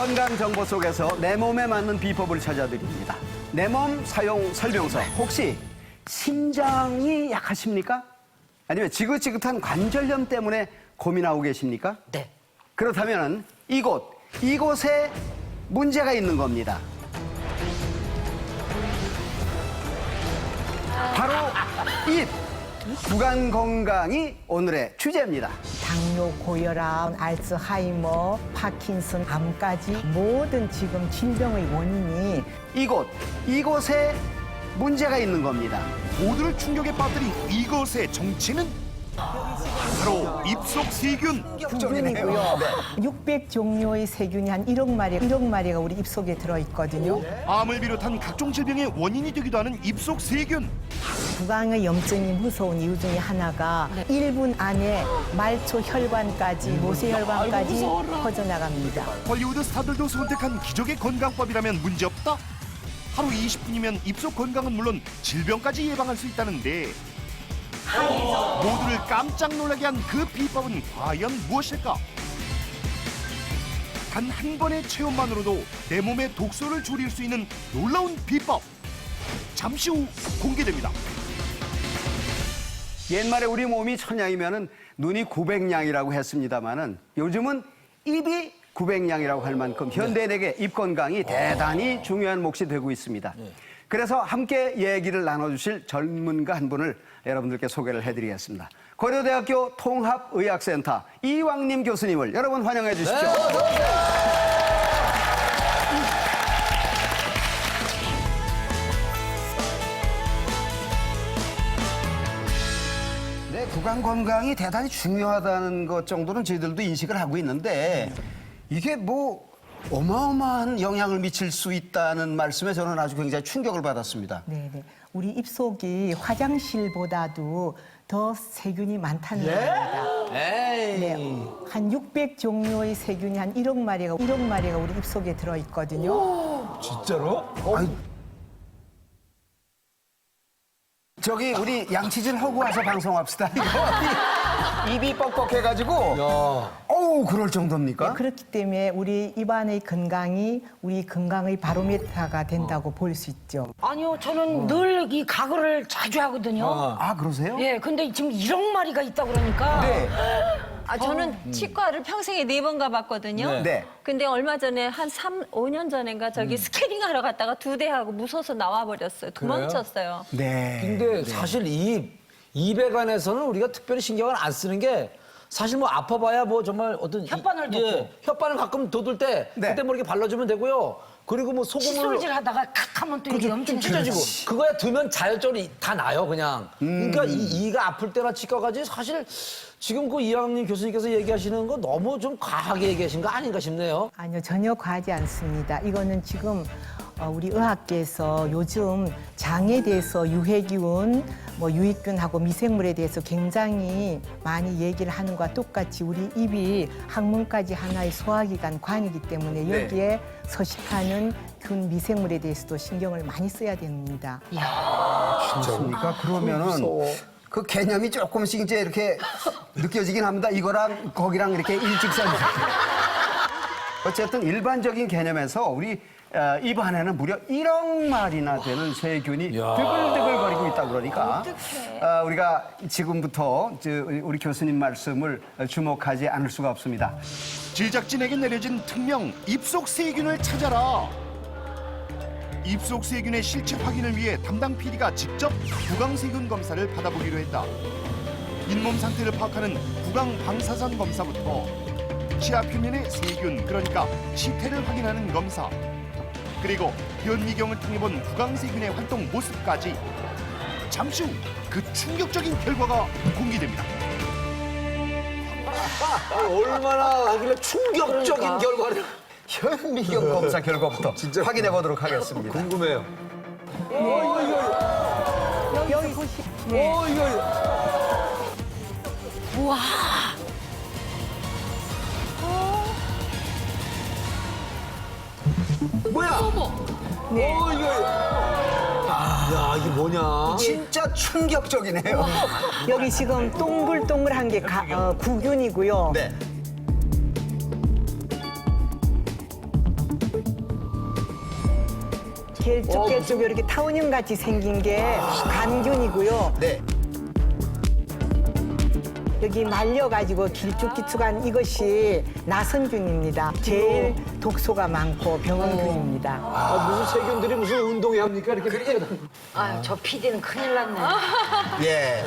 건강 정보 속에서 내 몸에 맞는 비법을 찾아드립니다. 내 몸 사용 설명서. 혹시 심장이 약하십니까? 아니면 지긋지긋한 관절염 때문에 고민하고 계십니까? 네. 그렇다면 이곳에 문제가 있는 겁니다. 바로 입, 구강 건강이 오늘의 주제입니다. 당뇨, 고혈압, 알츠하이머, 파킨슨, 암까지 모든 지금 질병의 원인이 이곳에 문제가 있는 겁니다. 모두를 충격에 빠뜨린 이것의 정체는 바로 입속 세균. 구균이고요. 600종류의 세균이 한 1억 마리가 우리 입속에 들어있거든요. 암을 비롯한 각종 질병의 원인이 되기도 하는 입속 세균. 구강의 염증이 무서운 이유 중에 하나가 1분 안에 말초 혈관까지, 모세혈관까지 퍼져나갑니다. 헐리우드 스타들도 선택한 기적의 건강법이라면 문제없다. 하루 20분이면 입속 건강은 물론 질병까지 예방할 수 있다는데 모두를 깜짝 놀라게 한 그 비법은 과연 무엇일까? 단 한 번의 체험만으로도 내 몸의 독소를 줄일 수 있는 놀라운 비법. 잠시 후 공개됩니다. 옛말에 우리 몸이 천냥이면은 눈이 900냥이라고 했습니다마는 요즘은 입이 900냥이라고 할 만큼 현대인에게 입 건강이 대단히 중요한 몫이 되고 있습니다. 그래서 함께 얘기를 나눠주실 전문가 한 분을 여러분들께 소개를 해드리겠습니다. 고려대학교 통합의학센터 이왕림 교수님을 여러분 환영해 주십시오. 네, 구강 건강이 대단히 중요하다는 것 정도는 저희들도 인식을 하고 있는데 이게 뭐 어마어마한 영향을 미칠 수 있다는 말씀에 저는 아주 굉장히 충격을 받았습니다. 네네. 우리 입속이 화장실보다도 더 세균이 많다는 겁니다. 네, 한 600종류의 세균이 한 1억 마리가 우리 입속에 들어있거든요. 아니, 저기 우리 양치질 하고 와서 방송합시다. 이거 입이 뻑뻑해가지고 어우 그럴 정도입니까? 그렇기 때문에 우리 입안의 건강이 우리 건강의 바로메타가 된다고 볼 수 있죠. 아니요, 저는 늘 이 가글을 자주 하거든요. 아 그러세요? 예, 근데 지금 1억 마리가 있다 그러니까. 네. 저는 치과를 평생에 4번 가봤거든요. 네. 근데 얼마 전에 한 5년 전인가 저기 스캐닝 하러 갔다가 2대 하고 무서워서 나와버렸어요. 도망쳤어요. 네. 근데 사실 입에 관해서는 우리가 특별히 신경을 안 쓰는 게 사실 뭐 아파봐야 뭐 정말 어떤 혓바늘 돋고. 혓바늘 가끔 돋을 때 네. 그때 뭐 이렇게 발라주면 되고요. 그리고 뭐 소금을 칫솔질 하다가 칵 하면 또 이게 엄청 찢어지고 그거야 두면 자연적으로 다 나요 그냥. 그러니까 이가 아플 때나 치과 가지 사실 지금 그 이왕림 교수님께서 얘기하시는 거 너무 좀 과하게 얘기하신 거 아닌가 싶네요. 아니요, 전혀 과하지 않습니다. 이거는 지금 우리 의학계에서 요즘 장에 대해서 유해균, 뭐 유익균하고 미생물에 대해서 굉장히 많이 얘기를 하는 것과 똑같이 우리 입이 항문까지 하나의 소화기관 관이기 때문에 네. 여기에 서식하는 균 미생물에 대해서도 신경을 많이 써야 됩니다. 그렇습니까? 그러면은 그 개념이 조금씩 이제 이렇게 느껴지긴 합니다. 이거랑 거기랑 이렇게 일직선이. 어쨌든 일반적인 개념에서 우리 입 안에는 무려 1억 마리나 되는 세균이 드글드글거리고 있다 그러니까 우리가 지금부터 우리 교수님 말씀을 주목하지 않을 수가 없습니다. 제작진에게 내려진 특명 입속 세균을 찾아라. 입속 세균의 실체 확인을 위해 담당 PD가 직접 구강 세균 검사를 받아보기로 했다. 잇몸 상태를 파악하는 구강 방사선 검사부터 치아 표면의 세균, 그러니까 치태를 확인하는 검사, 그리고 현미경을 통해 본 구강 세균의 활동 모습까지. 잠시 후 그 충격적인 결과가 공개됩니다. 얼마나 하길래 충격적인 결과를. 현미경 검사 결과부터 확인해 보도록 하겠습니다. 궁금해요. 여기 보시. 네. 우와. 뭐야? 네. 야 이게 뭐냐? 진짜 충격적이네요. 여기 지금 동글동글한 게 구균이고요. 네. 길쭉길쭉 이렇게 타원형 같이 생긴 게 간균이고요. 네. 여기 말려가지고 길쭉길쭉한 이것이 나선균입니다. 제일 독소가 많고 병원균입니다. 무슨 세균들이 무슨 운동회 합니까? 이렇게 뛰어다니고. 아유, 저 PD는 큰일 났네. 예.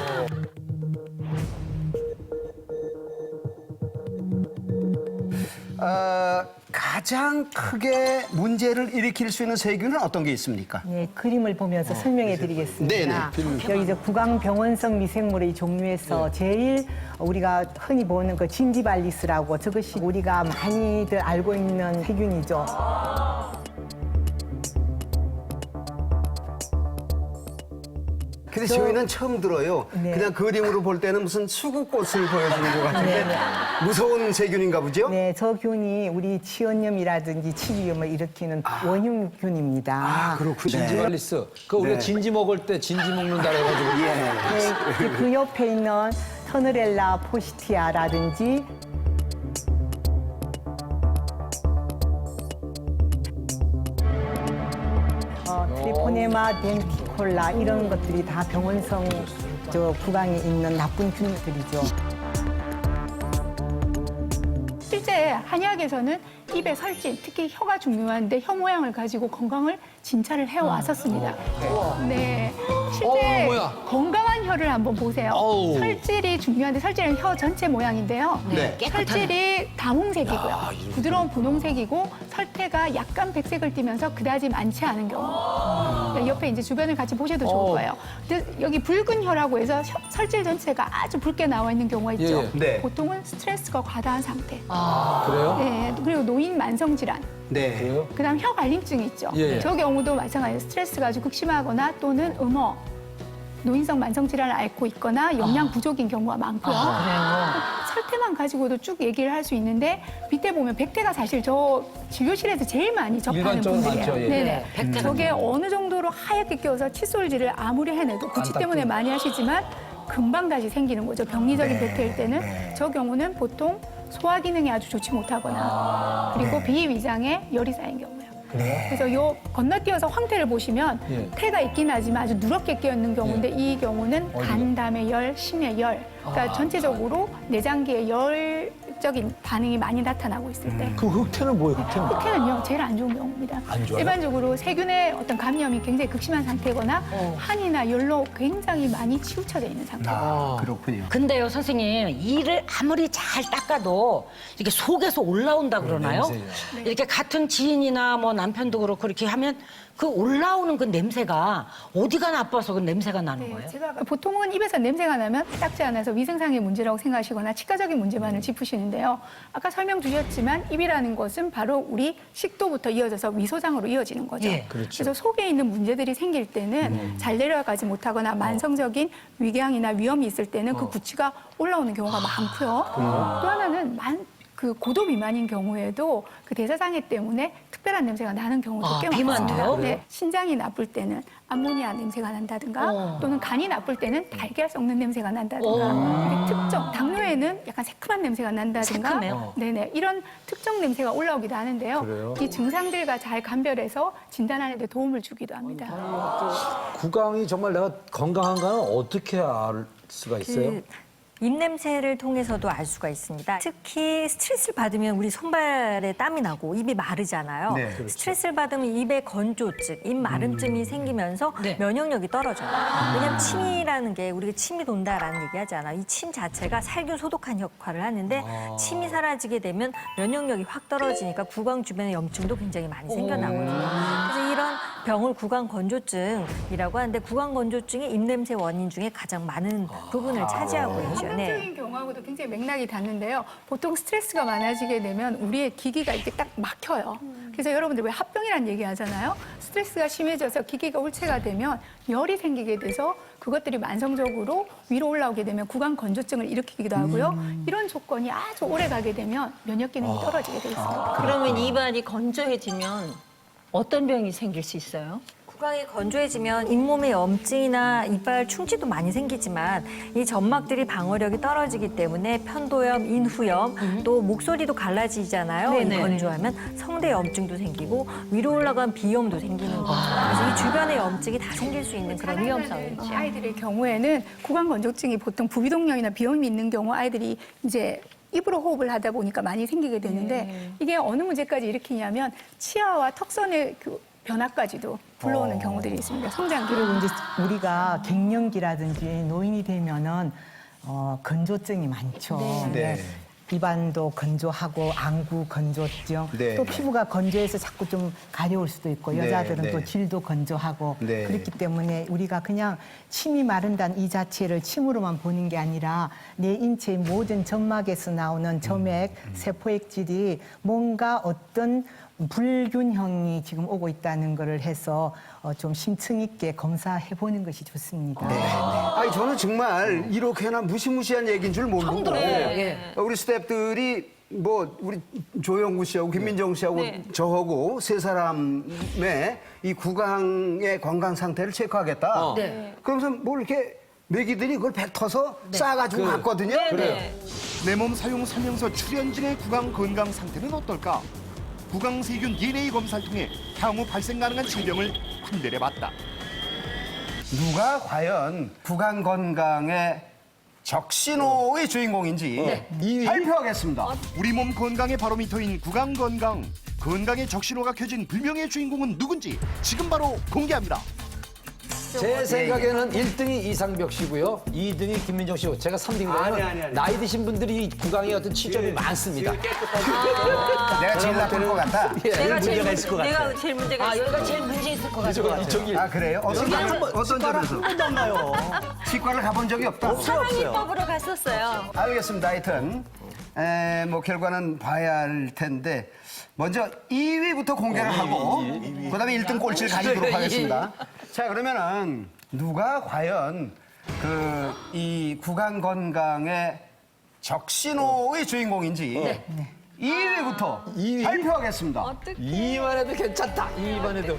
가장 크게 문제를 일으킬 수 있는 세균은 어떤 게 있습니까? 네, 그림을 보면서 설명해 드리겠습니다. 여기 이제 구강병원성 미생물의 종류에서 제일 우리가 흔히 보는 그 진지발리스라고 저것이 우리가 많이들 알고 있는 세균이죠. 근데 저희는 처음 들어요. 네. 그냥 그림으로 볼 때는 무슨 수국꽃을 보여주는 것 같은데 무서운 세균인가 보죠? 네, 저 균이 우리 치원염이라든지 치주염을 일으키는 원흉균입니다. 그렇군요. 진지발리스. 그 우리가 네. 진지 먹을 때 진지 먹는다 해가지고. 예. 네, 그 옆에 있는 터너렐라 포시티아라든지 트리포네마 덴티콜라 이런 것들이 다 병원성 구강에 있는 나쁜 균들이죠. 실제 한의학에서는 입의 설진, 특히 혀가 중요한데 혀 모양을 가지고 건강을 진찰을 해왔었습니다. 네, 실제 뭐야. 건강한 혀를 한번 보세요. 어우. 설질이 중요한데 설질은 혀 전체 모양인데요. 네. 설질이 다홍색이고요. 부드러운 분홍색이고 설태가 약간 백색을 띠면서 그다지 많지 않은 경우. 네, 옆에 이제 주변을 같이 보셔도 좋을 거예요. 근데 여기 붉은 혀라고 해서 설질 전체가 아주 붉게 나와 있는 경우가 있죠. 예. 네. 보통은 스트레스가 과다한 상태. 그래요? 네, 그리고 노인 만성 질환. 네. 그래요? 그다음 혀 갈림증이 있죠. 예. 저 경우도 마찬가지로 스트레스가 아주 극심하거나 또는 음어, 노인성 만성 질환을 앓고 있거나 영양 부족인 경우가 많고요. 설태만 가지고도 쭉 얘기를 할 수 있는데 밑에 보면 백태가 사실 저 진료실에서 제일 많이 접하는 일반적으로 분들이에요. 많죠, 예. 네네. 백태는 저게 어느 정도로 하얗게 끼어서 칫솔질을 아무리 해내도 구취 때문에 많이 하시지만 금방 다시 생기는 거죠. 병리적인 백태일 때는 저 경우는 보통 소화 기능이 아주 좋지 못하거나 그리고 비위장에 열이 쌓인 경우예요. 그래서 요 건너뛰어서 황태를 보시면 예. 태가 있긴 하지만 아주 누렇게 끼어 있는 경우인데 이 경우는 간담의 열, 심의 열, 그러니까 전체적으로 내장기에 열적인 반응이 많이 나타나고 있을 때 그 흑태는 뭐예요, 흑태는? 흑태는요 제일 안 좋은 경우입니다. 안 좋아요? 일반적으로 세균의 어떤 감염이 굉장히 극심한 상태거나 한이나 열로 굉장히 많이 치우쳐져 있는 상태. 그렇군요. 근데요, 선생님, 이를 아무리 잘 닦아도 이렇게 속에서 올라온다 그러나요? 냄새요. 이렇게 같은 지인이나 뭐 남편도 그렇고 그렇게 하면 그 올라오는 그 냄새가 어디가 나빠서 그 냄새가 나는 거예요? 제가 보통은 입에서 냄새가 나면 닦지 않아서 위생상의 문제라고 생각하시거나 치과적인 문제만을 짚으시는데요. 아까 설명 주셨지만 입이라는 것은 바로 우리 식도부터 이어져서 위소장으로 이어지는 거죠. 예. 그래서 속에 있는 문제들이 생길 때는 잘 내려가지 못하거나 만성적인 위궤양이나 위염이 있을 때는 그 구취가 올라오는 경우가 많고요. 또 하나는 그 고도 비만인 경우에도 그 대사장애 때문에 특별한 냄새가 나는 경우도 꽤 비만도요? 많습니다. 네, 신장이 나쁠 때는 암모니아 냄새가 난다든가 또는 간이 나쁠 때는 달걀 썩는 냄새가 난다든가 이렇게 특정 당뇨에는 약간 새큼한 냄새가 난다든가 새큼해요? 네네 이런 특정 냄새가 올라오기도 하는데요. 그래요? 이 증상들과 잘 감별해서 진단하는 데 도움을 주기도 합니다. 구강이 정말 내가 건강한가는 어떻게 알 수가 있어요? 입냄새를 통해서도 알 수가 있습니다. 특히 스트레스를 받으면 우리 손발에 땀이 나고 입이 마르잖아요. 네. 스트레스를 받으면 입에 건조증, 입 마름증이 생기면서 네. 면역력이 떨어져요. 왜냐하면 침이라는 게 우리가 침이 돈다라는 얘기 하잖아요. 이 침 자체가 살균 소독한 역할을 하는데 침이 사라지게 되면 면역력이 확 떨어지니까 구강 주변에 염증도 굉장히 많이 생겨나거든요. 그래서 이런 병을 구강 건조증이라고 하는데 구강 건조증이 입냄새 원인 중에 가장 많은 부분을 차지하고 있죠. 한편적인 경우하고도 굉장히 맥락이 닿는데요. 보통 스트레스가 많아지게 되면 우리의 기기가 이렇게 딱 막혀요. 그래서 여러분들 왜 합병이라는 얘기 하잖아요. 스트레스가 심해져서 기기가 울체가 되면 열이 생기게 돼서 그것들이 만성적으로 위로 올라오게 되면 구강 건조증을 일으키기도 하고요. 이런 조건이 아주 오래 가게 되면 면역 기능이 떨어지게 돼 있습니다. 그러면 입안이 건조해지면 어떤 병이 생길 수 있어요? 구강이 건조해지면 잇몸에 염증이나 이빨 충치도 많이 생기지만 이 점막들이 방어력이 떨어지기 때문에 편도염, 인후염, 또 목소리도 갈라지잖아요. 이 건조하면 성대 염증도 생기고 위로 올라간 비염도 생기는 거죠. 그래서 이 주변에 염증이 다 생길 수 있는 그런 위험성이 있죠. 아이들의 경우에는 구강 건조증이 보통 부비동염이나 비염이 있는 경우 아이들이 이제 입으로 호흡을 하다 보니까 많이 생기게 되는데 이게 어느 문제까지 일으키냐면 치아와 턱선의 그 변화까지도 불러오는 경우들이 있습니다. 성장기. 그리고 이제 우리가 갱년기라든지 노인이 되면은 건조증이 많죠. 네. 입안도 건조하고 안구 건조증, 네. 또 피부가 건조해서 자꾸 좀 가려울 수도 있고 여자들은 네. 또 질도 건조하고 네. 그렇기 때문에 우리가 그냥 침이 마른다는 이 자체를 침으로만 보는 게 아니라 내 인체의 모든 점막에서 나오는 점액, 세포액질이 뭔가 어떤 불균형이 지금 오고 있다는 거를 해서 좀 심층 있게 검사해 보는 것이 좋습니다. 아니 저는 정말 이렇게나 무시무시한 얘기인 줄 모르고 우리 스태프들이 뭐 우리 조영구 씨하고 김민정 씨하고 저하고 세 사람의 이 구강의 건강 상태를 체크하겠다. 그러면서 뭘 이렇게 매기더니 그걸 뱉어서 싸가지고 갔거든요. 내 몸 사용 설명서 출연진의 구강 건강 상태는 어떨까? 구강세균 DNA 검사를 통해 향후 발생 가능한 질병을 판별해봤다. 누가 과연 구강 건강의 적신호의 주인공인지 발표하겠습니다. 우리 몸 건강의 바로미터인 구강 건강. 건강의 적신호가 켜진 불명의 주인공은 누군지 지금 바로 공개합니다. 제 생각에는 1등이 이상벽 씨고요. 2등이 김민정 씨고 제가 3등이라면 아니. 나이 드신 분들이 구강에 어떤 치점이 많습니다. 내가 제일 나쁜 것 같아. 내가 제일 문제가 있을 여기가 제일 문제 있을 것 같아요. 이쪽이 아 그래요? 어떤 점에서? 한 번도 안 가요. 치과를 가본 적이 없다. 사랑이법으로 갔었어요. 알겠습니다. 하여튼 뭐 결과는 봐야 할 텐데 먼저 2위부터 공개를 하고 그다음에 1등 꼴찌를 가리도록 하겠습니다. 자 그러면은 누가 과연 이 구강 건강의 적신호의 주인공인지 2위부터 발표하겠습니다. 2위만 해도 괜찮다. 2위만 해도.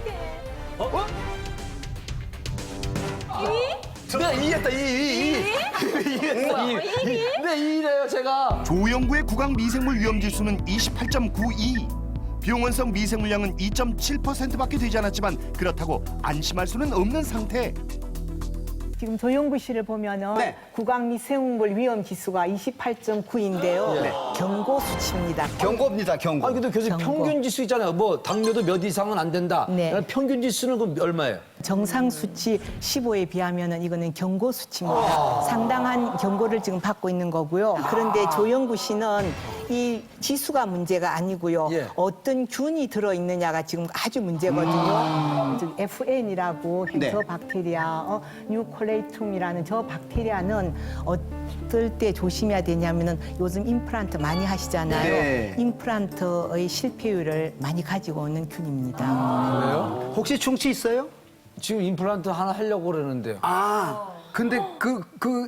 어? 2위? 네, 2위 했다. 2위. 네, 2위래요, 제가. 조영구의 구강 미생물 위험 지수는 28.92. 병원성 미생물량은 2.7%밖에 되지 않았지만 그렇다고 안심할 수는 없는 상태. 지금 조영구 씨를 보면은 네. 구강 미생물 위험 지수가 28.9인데요. 경고 수치입니다. 경고입니다. 경고. 아니, 근데 교수님 경고. 평균 지수 있잖아요. 뭐 당뇨도 몇 이상은 안 된다. 네. 평균 지수는 그럼 얼마예요? 정상 수치 15에 비하면은 이거는 경고 수치입니다. 상당한 경고를 지금 받고 있는 거고요. 그런데 조영구 씨는 이 지수가 문제가 아니고요. 예. 어떤 균이 들어 있느냐가 지금 아주 문제거든요. 즉 FN이라고 네. 저 박테리아, 뉴콜레이툼이라는 저 박테리아는 어떨 때 조심해야 되냐면은 요즘 임플란트 많이 하시잖아요. 네. 임플란트의 실패율을 많이 가지고 오는 균입니다. 그래요? 혹시 충치 있어요? 지금 임플란트 하나 하려고 그러는데요. 아, 근데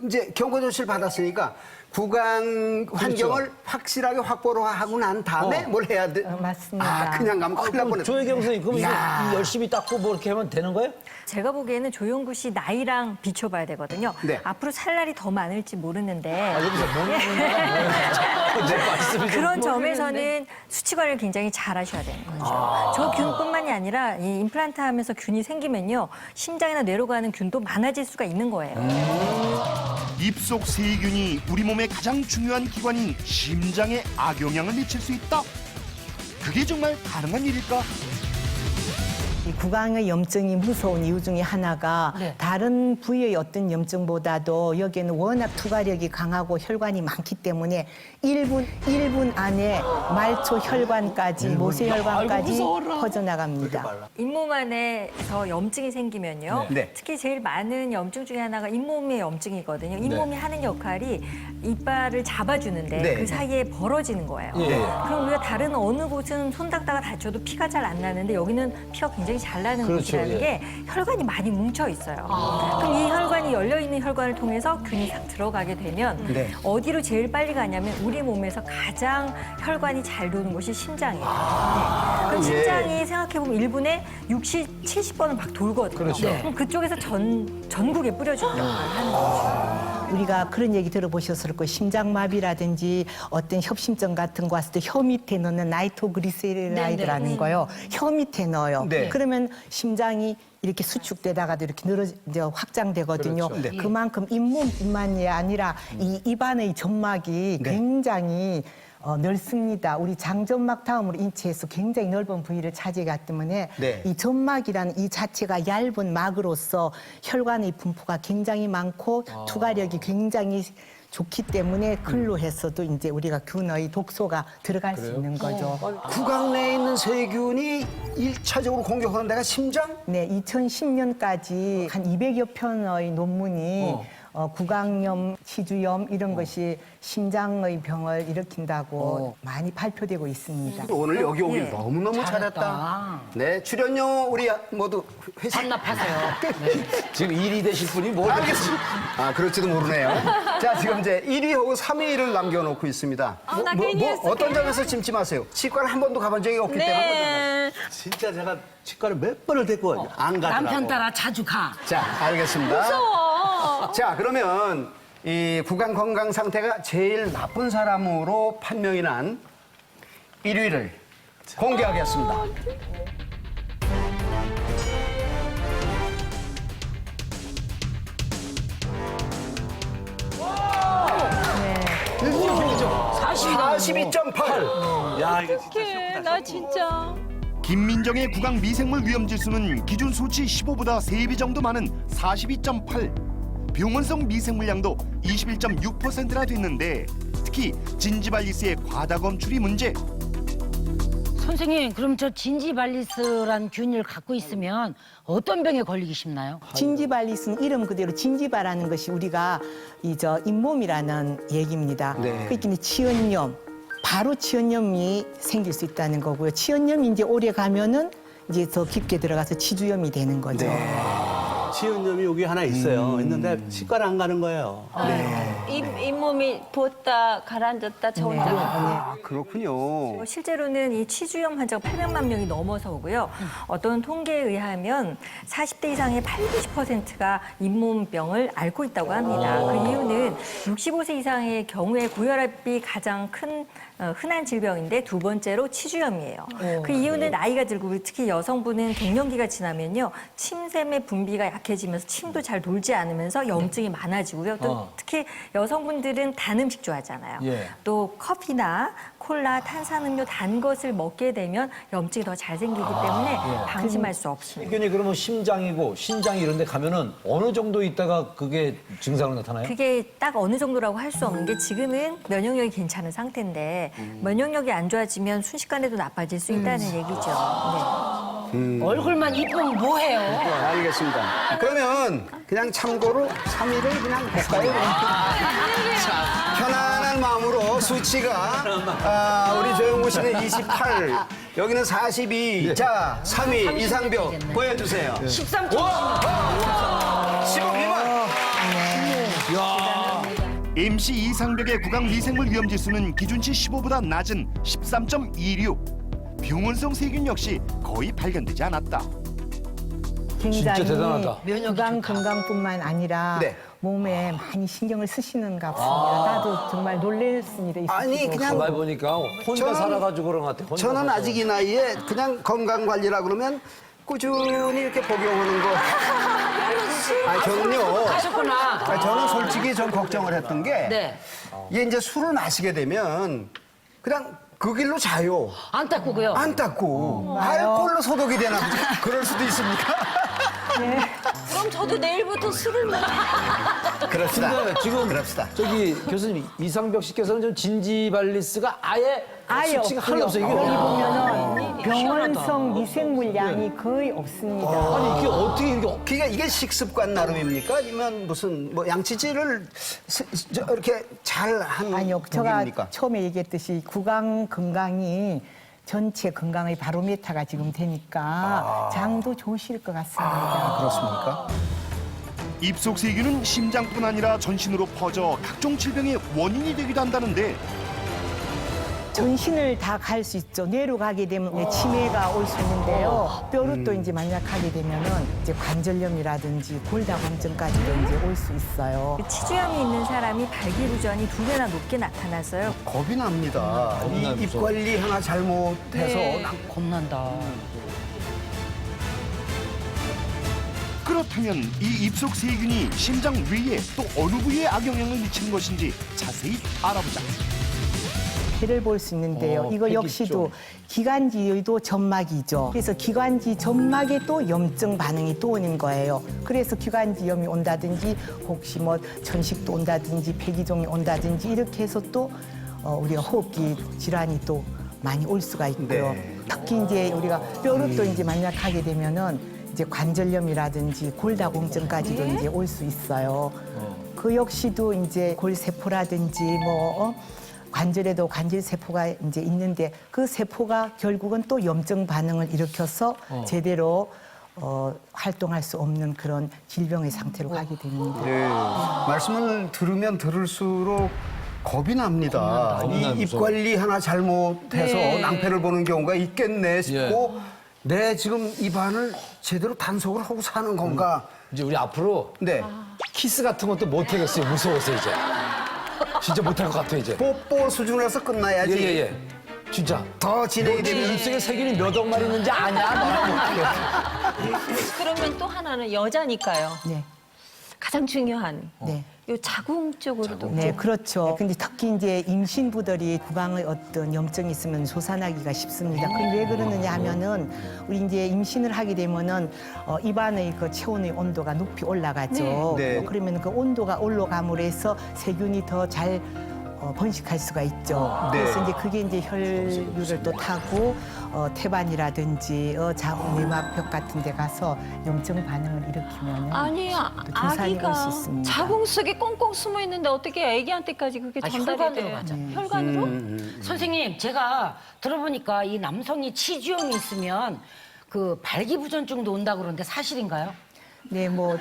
이제 경고 조치를 받았으니까 구강 환경을 확실하게 확보를 하고 난 다음에 뭘 해야 돼? 맞습니다. 아, 그냥 가면 큰일 날 뻔했어. 조혜경 선생님, 그럼 이거 이야. 열심히 닦고 뭐 이렇게 하면 되는 거예요? 제가 보기에는 조영구 씨 나이랑 비춰봐야 되거든요. 네. 앞으로 살 날이 더 많을지 모르는데 여기서 내 말씀이 좀 그런 점에서는 수치 관리를 굉장히 잘 하셔야 되는 거죠. 저 균뿐만이 아니라 이 임플란트 하면서 균이 생기면요. 심장이나 뇌로 가는 균도 많아질 수가 있는 거예요. 입속 세균이 우리 몸의 가장 중요한 기관인 심장에 악영향을 미칠 수 있다. 그게 정말 가능한 일일까? 이 구강의 염증이 무서운 이유 중에 하나가 다른 부위의 어떤 염증보다도 여기에는 워낙 투과력이 강하고 혈관이 많기 때문에 1분 안에 말초 혈관까지 모세혈관까지 퍼져나갑니다. 잇몸 안에서 염증이 생기면요. 네. 특히 제일 많은 염증 중에 하나가 잇몸의 염증이거든요. 잇몸이 하는 역할이 이빨을 잡아주는데 네. 그 사이에 벌어지는 거예요. 예. 그럼 우리가 다른 어느 곳은 손 닦다가 다쳐도 피가 잘 안 나는데 여기는 피가 굉장히 굉장히 잘 나는 그렇죠, 곳이라는 예. 게 혈관이 많이 뭉쳐 있어요. 그럼 이 혈관이 열려 있는 혈관을 통해서 균이 싹 들어가게 되면 네. 어디로 제일 빨리 가냐면 우리 몸에서 가장 혈관이 잘 도는 곳이 심장이에요. 네. 그럼 예. 심장이 생각해보면 1분에 60, 70번은 막 돌거든요. 그렇죠. 그럼 그쪽에서 전국에 뿌려주는 역할을 하는 거죠. 우리가 그런 얘기 들어보셨을 거예요. 심장마비라든지 어떤 협심증 같은 거 왔을 때 혀 밑에 넣는 나이트로그리세라이드라는 거요. 혀 밑에 넣어요. 네. 그러면 심장이 이렇게 수축되다가도 이렇게 이제 확장되거든요. 그렇죠. 네. 그만큼 잇몸뿐만이 아니라 이 입안의 점막이 네. 굉장히 넓습니다. 우리 장점막 다음으로 인체에서 굉장히 넓은 부위를 차지하기 때문에 네. 이 점막이라는 이 자체가 얇은 막으로서 혈관의 분포가 굉장히 많고 투과력이 굉장히 좋기 때문에 글로 해서도 이제 우리가 균의 독소가 들어갈 수 있는 거죠. 구강 내에 있는 세균이 일차적으로 공격하는 데가 심장? 네, 2010년까지 한 200여 편의 논문이 구강염, 치주염 이런 것이 심장의 병을 일으킨다고 많이 발표되고 있습니다. 오늘 여기 오길 네. 너무너무 잘했다. 네, 출연료 우리 모두 회식. 반납하세요. 지금 1위 되실 분이 뭘 알겠습니다. 아, 그럴지도 모르네요. 자, 지금 이제 1위하고 3위를 남겨놓고 있습니다. 나 괜히 했어, 어떤 점에서 찜찜하세요? 치과를 한 번도 가본 적이 없기 때문에. 네. 진짜 제가 치과를 몇 번을 데리고 안 가더라고. 남편 따라 자주 가. 자, 알겠습니다. 무서워. 자, 그러면 이 구강 건강 상태가 제일 나쁜 사람으로 판명이 난 1위를 공개하겠습니다. 네. 42.8. 야, 이거 진짜 어떡해, 나 진짜. 김민정의 구강 미생물 위험 지수는 기준 수치 15보다 3배 정도 많은 42.8. 병원성 미생물량도 21.6%나 됐는데 특히 진지발리스의 과다 검출이 문제. 선생님, 그럼 저 진지발리스란 균을 갖고 있으면 어떤 병에 걸리기 쉽나요? 진지발리스는 이름 그대로 진지바라는 것이 우리가 잇몸이라는 얘기입니다. 네. 그러니까 치연염, 바로 치연염이 생길 수 있다는 거고요. 치연염이 이제 오래 가면은 이제 더 깊게 들어가서 치주염이 되는 거죠. 치은염이 여기 하나 있어요. 있는데 치과를 안 가는 거예요. 잇몸이 부었다 가라앉았다 저 혼자. 아, 그렇군요. 실제로는 이 치주염 환자가 800만 명이 넘어서 오고요. 어떤 통계에 의하면 40대 이상의 80%가 잇몸병을 앓고 있다고 합니다. 그 이유는 65세 이상의 경우에 고혈압이 가장 큰 흔한 질병인데 두 번째로 치주염이에요. 그 이유는 나이가 들고 특히 여성분은 갱년기가 지나면요. 침샘의 분비가 약해지면서 침도 잘 돌지 않으면서 염증이 많아지고요. 또 특히 여성분들은 단 음식 좋아하잖아요. 예. 또 커피나 콜라, 탄산음료 단 것을 먹게 되면 염증이 더 잘 생기기 때문에 방심할 수 없습니다. 세균이 그러면 심장이고 신장 이런 데 가면은 어느 정도 있다가 그게 증상으로 나타나요? 그게 딱 어느 정도라고 할 수 없는 게 지금은 면역력이 괜찮은 상태인데 면역력이 안 좋아지면 순식간에도 나빠질 수 있다는 얘기죠. 네. 얼굴만 이쁘면 뭐해요? 네, 알겠습니다. 그러면 그냥 참고로 3위를 그냥 볼까요? 자, 편안한 마음으로 수치가 우리 조영구 씨는 28, 여기는 42. 자, 3위 이상벽 보여주세요. 13초. 15 미만. MC 이상벽의 구강 미생물 위험 지수는 기준치 15보다 낮은 13.26. 병원성 세균 역시 거의 발견되지 않았다. 굉장히 진짜 대단하다. 구강 건강뿐만 아니라 네. 몸에 많이 신경을 쓰시는가 봅니다. 나도 정말 놀랬을 일이 있어요. 아니, 그냥 가만히 보니까 혼자 저는- 살아가지고 그런 것 같아. 혼자 저는 살아서. 아직 이 나이에 그냥 건강 관리라 그러면 꾸준히 이렇게 복용하는 거. 아, 저는요. 하셨구나. 저는 솔직히 좀 걱정을 했던 게 네. 이게 이제 술을 마시게 되면 그냥 그 길로 자요. 안 닦고요. 안 닦고 알코올로 소독이 되나 그럴 수도 있습니까? 그럼 저도 내일부터 술을 먹어. 그럽시다. 근데 지금 그럽시다. 저기 교수님 이상벽 씨께서는 좀 진지발리스가 아예 수치가 하나도 없어요. 이게 여기 아, 보면은 병원성 미생물량이 거의 없습니다. 아니 이게 어떻게 이렇게 그러니까 이게 식습관 나름입니까? 아니면 무슨 뭐 양치질을 이렇게 잘한 아니요, 제가 복입니까? 처음에 얘기했듯이 구강 건강이 전체 건강의 바로미터가 지금 되니까 장도 좋으실 것 같습니다. 그렇습니까? 입속 세균은 심장뿐 아니라 전신으로 퍼져 각종 질병의 원인이 되기도 한다는데 전신을 다 갈 수 있죠. 뇌로 가게 되면 치매가 올 수 있는데요. 뼈로 또 이제 만약 가게 되면은 이제 관절염이라든지 골다공증까지도 이제 올 수 있어요. 그 치주염이 있는 사람이 발기부전이 2배나 높게 나타났어요. 겁이 납니다. 이 입 관리 하나 잘못해서 겁난다. 그렇다면 이 입속 세균이 심장 위에 또 어느 부위에 악영향을 미치는 것인지 자세히 알아보자. 피를 볼 수 있는데요. 이거 역시도 기관지도 점막이죠. 그래서 기관지 점막에 또 염증 반응이 또 오는 거예요. 그래서 기관지염이 온다든지 혹시 뭐 천식도 온다든지 폐기종이 온다든지 이렇게 해서 또 우리가 호흡기 질환이 또 많이 올 수가 있고요. 네. 특히 이제 우리가 뼈로 또 이제 만약 하게 되면은 이제 관절염이라든지 골다공증까지도 이제 올 수 있어요. 그 역시도 이제 골세포라든지 관절에도 관절세포가 이제 있는데 그 세포가 결국은 또 염증 반응을 일으켜서 제대로 활동할 수 없는 그런 질병의 상태로 가게 됩니다. 네. 말씀을 들으면 들을수록 겁이 납니다. 이 입 관리 하나 잘못해서 낭패를 보는 경우가 있겠네 싶고 내 지금 입안을 제대로 단속을 하고 사는 건가? 이제 우리 앞으로 네. 키스 같은 것도 못 하겠어요. 무서워서 이제. 진짜 못할 것 같아 이제. 뽀뽀 수준에서 끝나야지. 예예예. 진짜. 더 진행이 너 지금 되면 입속에 세균이 몇 억 마리 있는지 아냐? 너랑 못하겠어. 그러면 또 하나는 여자니까요. 네. 가장 중요한 네. 요 자궁 쪽으로도 네, 그렇죠. 근데 특히 이제 임신부들이 구강의 어떤 염증이 있으면 솟아나기가 쉽습니다. 그럼 왜 그러느냐 하면은 우리 이제 임신을 하게 되면은 입안의 그 체온의 온도가 높이 올라가죠. 네. 네. 그러면 그 온도가 올라감으로 해서 세균이 더 잘 번식할 수가 있죠. 네. 그래서 이제 그게 이제 혈류를 또 타고 태반이라든지 자궁 내막벽 같은 데 가서 염증 반응을 일으키면 아니 두산이 올 수 아기가 있습니다. 자궁 속에 꽁꽁 숨어 있는데 어떻게 아기한테까지 그게 전달이 혈관으로 돼? 가죠. 혈관으로? 선생님, 제가 들어보니까 이 남성이 치주염이 있으면 그 발기부전증도 온다고 그러는데 사실인가요? 네, 뭐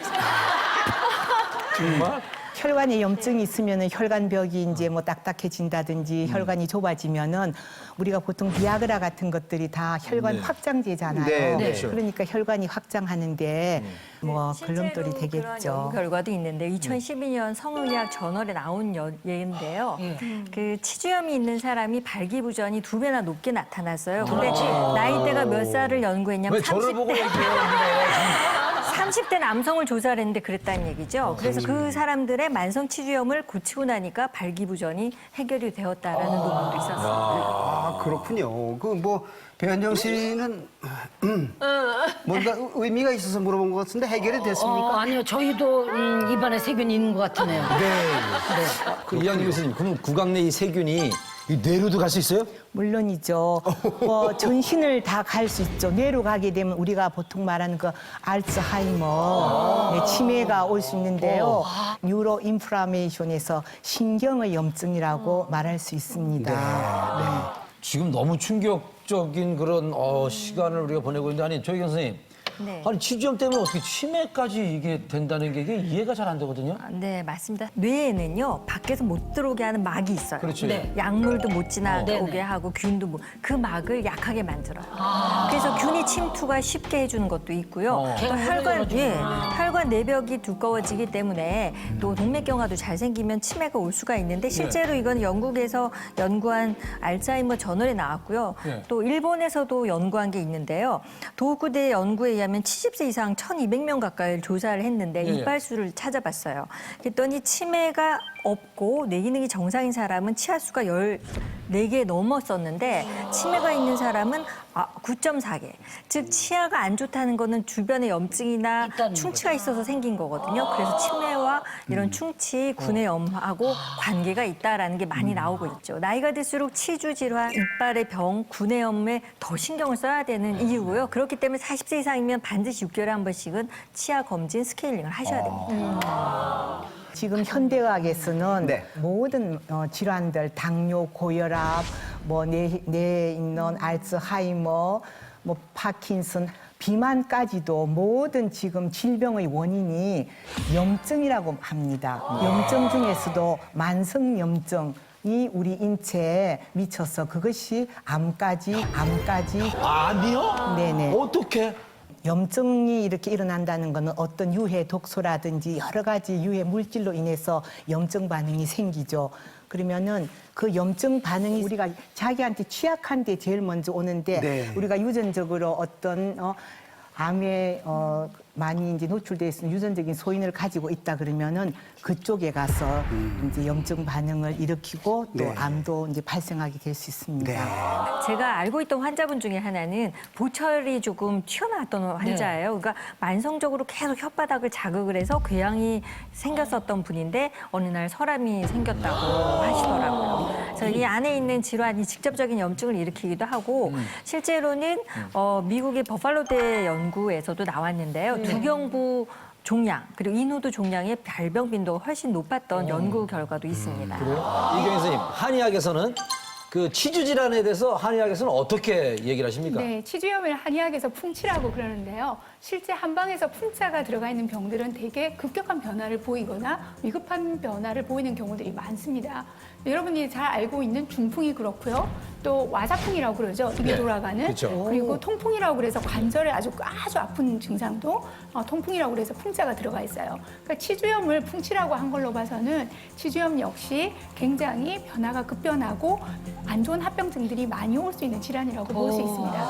정말? 혈관에 염증이 있으면은 혈관벽이 이제 뭐 딱딱해진다든지 혈관이 좁아지면은 우리가 보통 비아그라 같은 것들이 다 혈관 확장제잖아요. 네, 네. 그러니까 혈관이 확장하는데 뭐 걸림돌이 실제로 그런 되겠죠. 연구 결과도 있는데 2012년 성의학 저널에 나온 얘기인데요. 그 치주염이 있는 사람이 발기부전이 2배나 높게 나타났어요. 근데 나이대가 몇 살을 연구했냐면 왜 저를 보고 얘기해요? 30대 남성을 조사를 했는데 그랬다는 얘기죠. 그래서 그 사람들의 만성 치주염을 고치고 나니까 발기부전이 해결이 되었다라는 논문도 있었어요. 아, 그렇군요. 그 뭐 배현정 씨는 뭔가 의미가 있어서 물어본 것 같은데 해결이 됐습니까? 아니요, 저희도 입안에 세균이 있는 것 같으네요. 그 이한희 교수님, 그럼 구강 내 이 세균이 이 뇌로도 갈 수 있어요? 물론이죠. 뭐 전신을 다 갈 수 있죠. 뇌로 가게 되면 우리가 보통 말하는 그 알츠하이머, 네, 치매가 올 수 있는데요. 뉴로 인플라메이션에서 신경의 염증이라고 말할 수 있습니다. 네. 지금 너무 충격적인 그런 시간을 우리가 보내고 있는데 아니 조혜경 선생님. 네. 아니 치주염 때문에 어떻게 치매까지 이게 된다는 게 이게 이해가 잘 안 되거든요. 네, 맞습니다. 뇌에는요, 밖에서 못 들어오게 하는 막이 있어요. 그렇죠. 네. 약물도 못 지나오게 네네. 하고 균도 그 막을 약하게 만들어요. 그래서 균이 침투가 쉽게 해주는 것도 있고요. 또 혈관 내벽이 두꺼워지기 때문에 또 동맥경화도 잘 생기면 치매가 올 수가 있는데 실제로 이건 영국에서 연구한 알츠하이머 저널에 나왔고요. 또 일본에서도 연구한 게 있는데요. 도쿠대 연구에 의하면 70세 이상 1,200명 가까이 조사를 했는데 이빨수를 찾아봤어요. 그랬더니 치매가 없고 뇌 기능이 정상인 사람은 치아수가 14개 넘었었는데 치매가 있는 사람은 9.4개. 즉 치아가 안 좋다는 거는 주변에 염증이나 있다는 충치가 있어서 생긴 거거든요. 그래서 치매와 이런 충치, 구내염하고 관계가 있다라는 게 많이 나오고 있죠. 나이가 들수록 치주 질환, 이빨의 병, 구내염에 더 신경을 써야 되는 이유고요. 그렇기 때문에 40세 이상이면 반드시 6개월에 한 번씩은 치아 검진, 스케일링을 하셔야 됩니다. 지금 현대의학에서는 네. 모든 질환들, 당뇨, 고혈압, 뭐 뇌에 있는 알츠하이머, 뭐 파킨슨, 비만까지도 모든 지금 질병의 원인이 염증이라고 합니다. 염증 중에서도 만성 염증이 우리 인체에 미쳐서 그것이 암까지. 아니요? 네네. 어떻게? 염증이 이렇게 일어난다는 것은 어떤 유해 독소라든지 여러 가지 유해 물질로 인해서 염증 반응이 생기죠. 그러면은 그 염증 반응이 우리가 자기한테 취약한데 제일 먼저 오는데 네. 우리가 유전적으로 어떤 암에 많이 이제 노출돼 있는 유전적인 소인을 가지고 있다 그러면은 그쪽에 가서 이제 염증 반응을 일으키고 또 네. 암도 이제 발생하게 될 수 있습니다. 제가 알고 있던 환자분 중에 하나는 보철이 조금 튀어나왔던 환자예요. 그러니까 만성적으로 계속 혓바닥을 자극을 해서 궤양이 생겼었던 분인데 어느 날 설암이 생겼다고 하시더라고요. 그래서 이 안에 있는 질환이 직접적인 염증을 일으키기도 하고 실제로는 미국의 버팔로대 연구에서도 나왔는데요. 두경부 종양 그리고 인후두 종양의 발병 빈도가 훨씬 높았던 연구 결과도 있습니다. 이경희 선생님, 한의학에서는 그 치주 질환에 대해서 한의학에서는 어떻게 얘기를 하십니까? 네, 치주염을 한의학에서 풍치라고 그러는데요. 실제 한방에서 풍자가 들어가 있는 병들은 되게 급격한 변화를 보이거나 위급한 변화를 보이는 경우들이 많습니다. 여러분이 잘 알고 있는 중풍이 그렇고요. 또 와사풍이라고 그러죠. 입이 네, 돌아가는. 그렇죠. 그리고 통풍이라고 그래서 관절에 아주 아픈 증상도 통풍이라고 그래서 풍자가 들어가 있어요. 그러니까 치주염을 풍치라고 한 걸로 봐서는 치주염 역시 굉장히 변화가 급변하고 안 좋은 합병증들이 많이 올 수 있는 질환이라고 볼 수 있습니다.